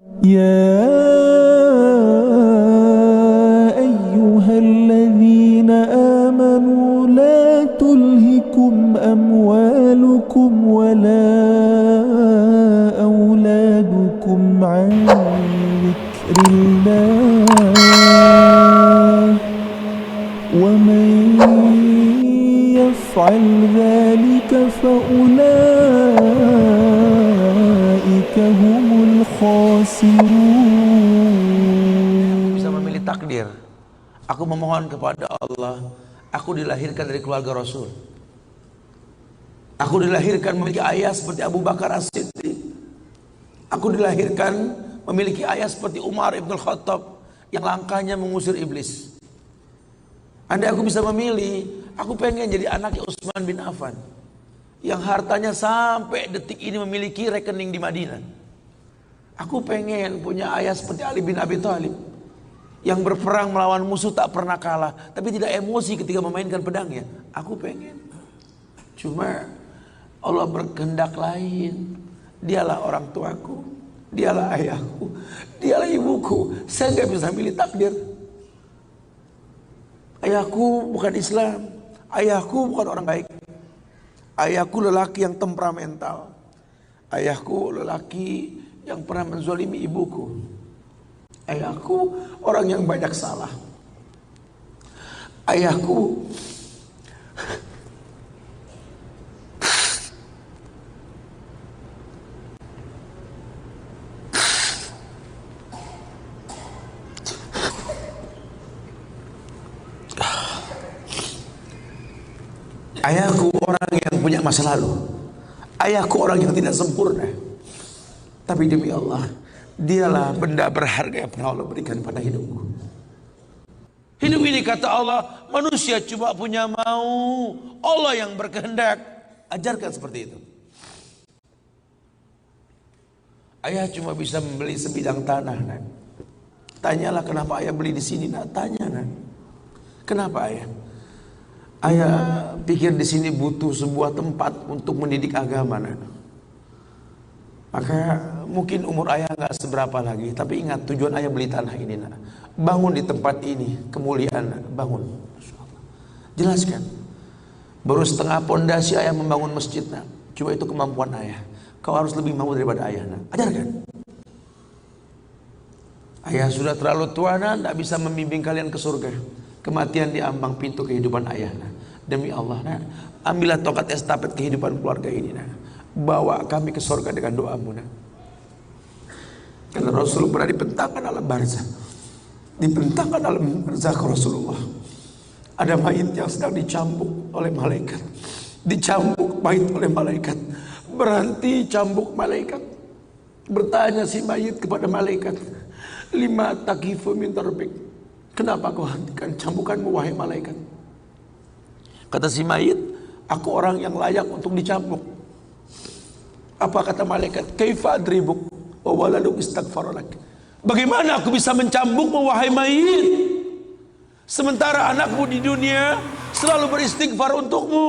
يا أيها الذين آمنوا لا تلهكم أموالكم ولا أولادكم عن ذكر الله ومن يفعل ذلك فأولئك هم الخاسرون. Bisa memilih takdir. Aku memohon kepada Allah, aku dilahirkan dari keluarga Rasul. Aku dilahirkan memiliki ayah seperti Abu Bakar As-Siddiq. Aku dilahirkan memiliki ayah seperti Umar Ibn Khattab yang langkahnya mengusir iblis. Andai aku bisa memilih, aku pengen jadi anaknya Utsman bin Affan yang hartanya sampai detik ini memiliki rekening di Madinah. Aku pengen punya ayah seperti Ali bin Abi Thalib yang berperang melawan musuh tak pernah kalah, tapi tidak emosi ketika memainkan pedangnya. Aku pengen. Cuma Allah berkehendak lain. Dialah orang tuaku, dialah ayahku, dialah ibuku. Saya nggak bisa milih takdir. Ayahku bukan Islam, ayahku bukan orang baik. Ayahku lelaki yang temperamental. Ayahku lelaki yang pernah menzalimi ibuku. Ayahku orang yang banyak salah. Ayahku Ayahku orang yang punya masa lalu. Ayahku orang yang tidak sempurna. Tapi demi Allah, dialah benda berharga yang pernah Allah berikan pada hidupku. Hidup ini kata Allah, manusia cuma punya mau, Allah yang berkehendak. Ajarkan seperti itu. Ayah cuma bisa membeli sebidang tanah, nak. Tanyalah kenapa ayah beli di sini, nak. Tanya, nak. Kenapa ayah? Ayah pikir di sini butuh sebuah tempat untuk mendidik agama, nak. Maka mungkin umur ayah nggak seberapa lagi, tapi ingat tujuan ayah beli tanah ini, nak. Bangun di tempat ini, kemuliaan, nak. Bangun. Jelaskan. Baru setengah pondasi ayah membangun masjid, nak. Cuma itu kemampuan ayah. Kau harus lebih mampu daripada ayah, nak. Ajarkan. Ayah sudah terlalu tua, nak, tidak bisa membimbing kalian ke surga. Kematian di ambang pintu kehidupan ayah, nak. Demi Allah, nak, ambillah tongkat estafet kehidupan keluarga ini, nak. Bawa kami ke surga dengan doamu, nak. Karena Rasul pernah dibentangkan alam barzah. Dibentangkan alam barzah ke Rasulullah. Ada mayit yang sedang dicambuk oleh malaikat. Dicambuk mayit oleh malaikat. Berhenti cambuk malaikat. Bertanya si mayit kepada malaikat, lima takifu min darbik. Kenapa kau hentikan cambukanmu wahai malaikat? Kata si mayit, aku orang yang layak untuk dicambuk. Apa kata malaikat? Kaifa adribuk wa waladuk istaghfar lak. Bagaimana aku bisa mencambukmu wahai mayit, sementara anakmu di dunia selalu beristighfar untukmu?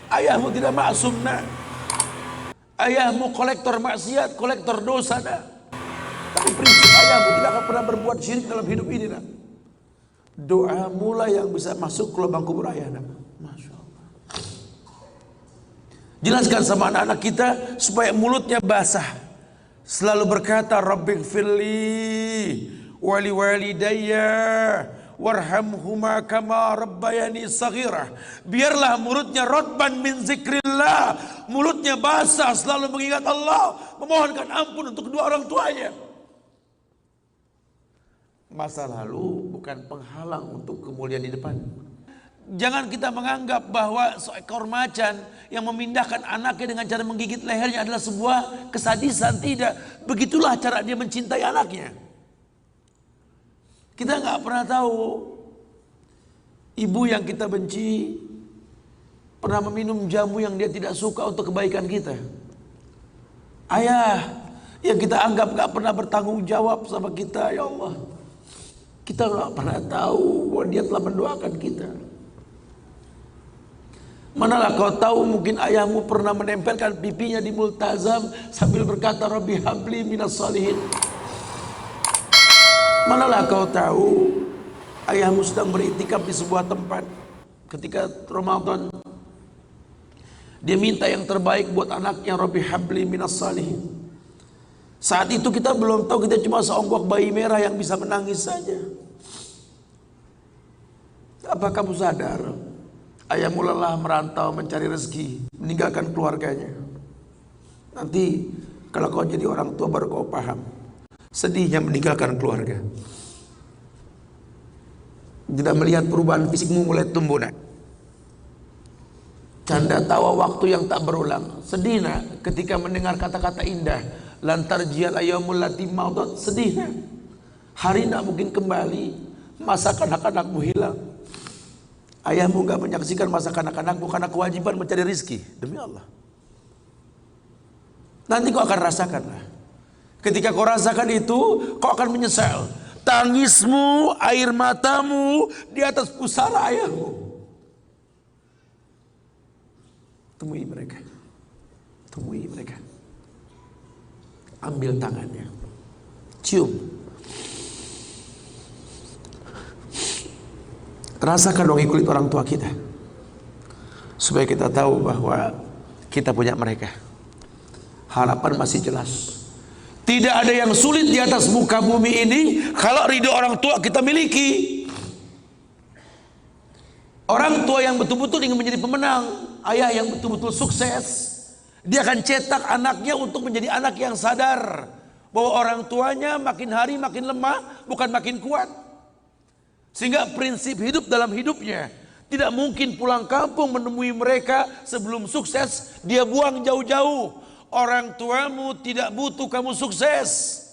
Ayahmu tidak maksum, nak. Ayahmu kolektor maksiat, kolektor dosa, nak. Tapi prinsip ayahmu tidak akan pernah berbuat syirik dalam hidup ini, nak. Doa mulai yang bisa masuk ke lubang kubur ayah, nak. Masya Allah. Jelaskan sama anak-anak kita supaya mulutnya basah. Selalu berkata, Rabbighfirli wali walidayya warhamhuma kama rabbayani saghirah. Biarlah mulutnya rotban min zikrillah, mulutnya basah selalu mengingat Allah, memohonkan ampun untuk kedua orang tuanya. Masa lalu bukan penghalang untuk kemuliaan di depan. Jangan kita menganggap bahwa seekor macan yang memindahkan anaknya dengan cara menggigit lehernya adalah sebuah kesadisan. Tidak. Begitulah cara dia mencintai anaknya. Kita nggak pernah tahu ibu yang kita benci pernah meminum jamu yang dia tidak suka untuk kebaikan kita. Ayah yang kita anggap nggak pernah bertanggung jawab sama kita, ya Allah. Kita nggak pernah tahu bahwa dia telah mendoakan kita. Manalah kau tahu mungkin ayahmu pernah menempelkan pipinya di multazam sambil berkata Rabbi habli minas salihin. Manalah kau tahu ayahmu sedang beriktikaf di sebuah tempat ketika Ramadan. Dia minta yang terbaik buat anaknya, Rabbi habli minas salihin. Saat itu kita belum tahu, kita cuma seonggok bayi merah yang bisa menangis saja. Apa kamu sadar ayahmu lelah merantau mencari rezeki, meninggalkan keluarganya? Nanti kalau kau jadi orang tua baru kau paham sedihnya meninggalkan keluarga. Tidak melihat perubahan fisikmu mulai tumbuh, nak. Canda tawa waktu yang tak berulang. Sedih, nak, ketika mendengar kata-kata indah, lantar jial ayyamul lati maudat. Sedih, nak. Hari nak mungkin kembali, masa kanak-kanakmu hilang. Ayahmu gak menyaksikan masa kanak-kanakmu karena kewajiban mencari rizki. Demi Allah, nanti kau akan rasakan lah. Ketika kau rasakan itu, kau akan menyesal. Tangismu, air matamu di atas pusara ayahmu. Temui mereka. Temui mereka. Ambil tangannya. Cium. Rasakan dong kulit orang tua kita. Supaya kita tahu bahwa kita punya mereka. Harapan masih jelas. Tidak ada yang sulit di atas muka bumi ini kalau ridho orang tua kita miliki. Orang tua yang betul-betul ingin menjadi pemenang, ayah yang betul-betul sukses, dia akan cetak anaknya untuk menjadi anak yang sadar bahwa orang tuanya makin hari makin lemah, bukan makin kuat. Sehingga prinsip hidup dalam hidupnya tidak mungkin pulang kampung menemui mereka sebelum sukses, dia buang jauh-jauh. Orang tuamu tidak butuh kamu sukses.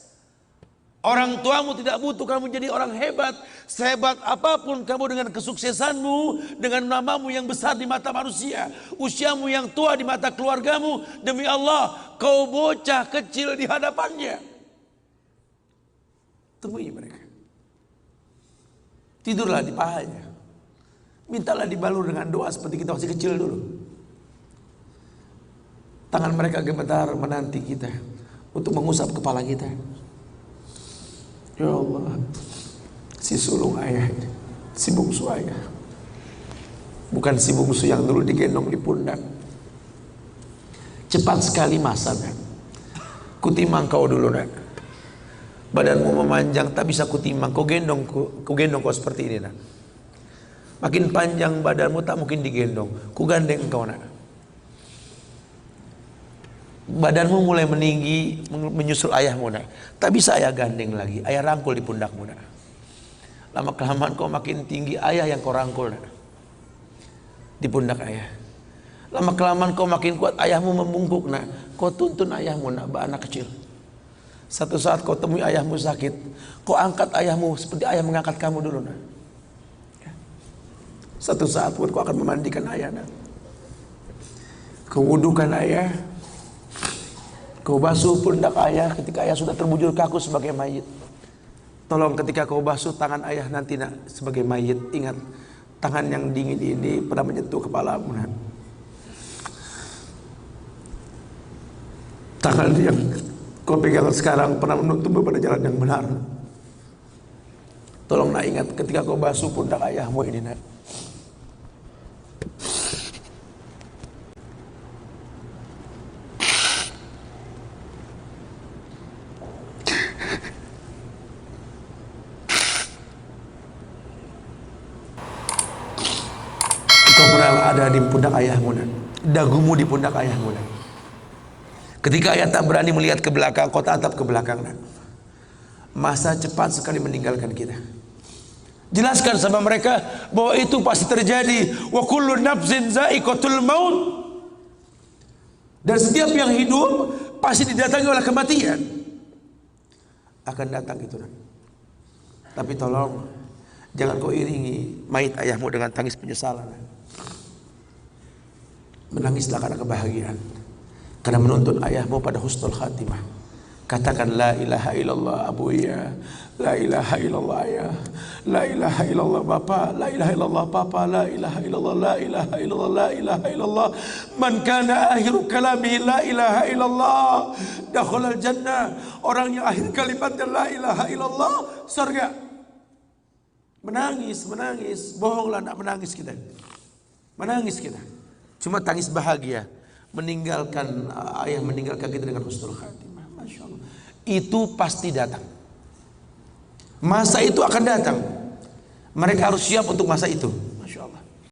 Orang tuamu tidak butuh kamu jadi orang hebat. Sehebat apapun kamu dengan kesuksesanmu, dengan namamu yang besar di mata manusia, usiamu yang tua di mata keluargamu, demi Allah, kau bocah kecil di hadapannya. Temui mereka. Tidurlah di pahanya. Mintalah dibalur dengan doa seperti kita masih kecil dulu. Tangan mereka gemetar menanti kita untuk mengusap kepala kita. Ya Allah, si sulung ayah, si bungsu ayah, bukan si bungsu yang dulu digendong di pundak. Cepat sekali masa, nak. Kutimang kau dulu, nak. Badanmu memanjang, tak bisa kutimang. Kau gendong kau seperti ini, nak. Makin panjang badanmu tak mungkin digendong. Ku gandeng kau, nak. Badanmu mulai meninggi, menyusul ayahmu, nak. Tak bisa ayah gandeng lagi, ayah rangkul di pundakmu, nak. Lama kelamaan kau makin tinggi, ayah yang kau rangkul, nak, di pundak ayah. Lama kelamaan kau makin kuat, ayahmu membungkuk, nak. Kau tuntun ayahmu, nak, anak kecil. Satu saat kau temui ayahmu sakit, kau angkat ayahmu seperti ayah mengangkat kamu dulu, nak. Satu saat kau akan memandikan ayah, nak. Kau wudukan ayah. Kau basuh pundak ayah ketika ayah sudah terbujur kaku sebagai mayit. Tolong ketika kau basuh tangan ayah nanti, nak, sebagai mayit, ingat tangan yang dingin ini pernah menyentuh kepalamu, nak. Tangan yang kau pegang sekarang pernah menuntunmu pada jalan yang benar. Tolong, nak, ingat ketika kau basuh pundak ayahmu ini, nak. Kau pernah ada di pundak ayahmu, nak. Dagumu di pundak ayahmu, nak. Ketika ayah tak berani melihat ke belakang, kau tatap ke belakang, nak. Masa cepat sekali meninggalkan kita. Jelaskan sama mereka bahwa itu pasti terjadi. Wa kullu nafsin za'iqatul maut. Dan setiap yang hidup pasti didatangi oleh kematian. Akan datang itu, nak. Tapi tolong jangan kau iringi mayit ayahmu dengan tangis penyesalan, nak. Menangislah karena kebahagiaan, karena menuntun ayahmu pada husnul khatimah. Katakan la ilaha illallah Abu ya, la ilaha illallah ya, la ilaha illallah Bapak, la ilaha illallah Papa, la ilaha illallah, la ilaha illallah, la ilaha illallah. Man kana akhiru kalamihi la ilaha illallah dakhalal jannah. Orang yang akhir kalimatnya la ilaha illallah, surga. Menangis, bohonglah, nak menangis kita. Menangis kita. Cuma tangis bahagia. Meninggalkan ayah meninggalkan kita dengan husnul khatimah. Masya Allah. Itu pasti datang. Masa itu akan datang. Mereka harus siap untuk masa itu.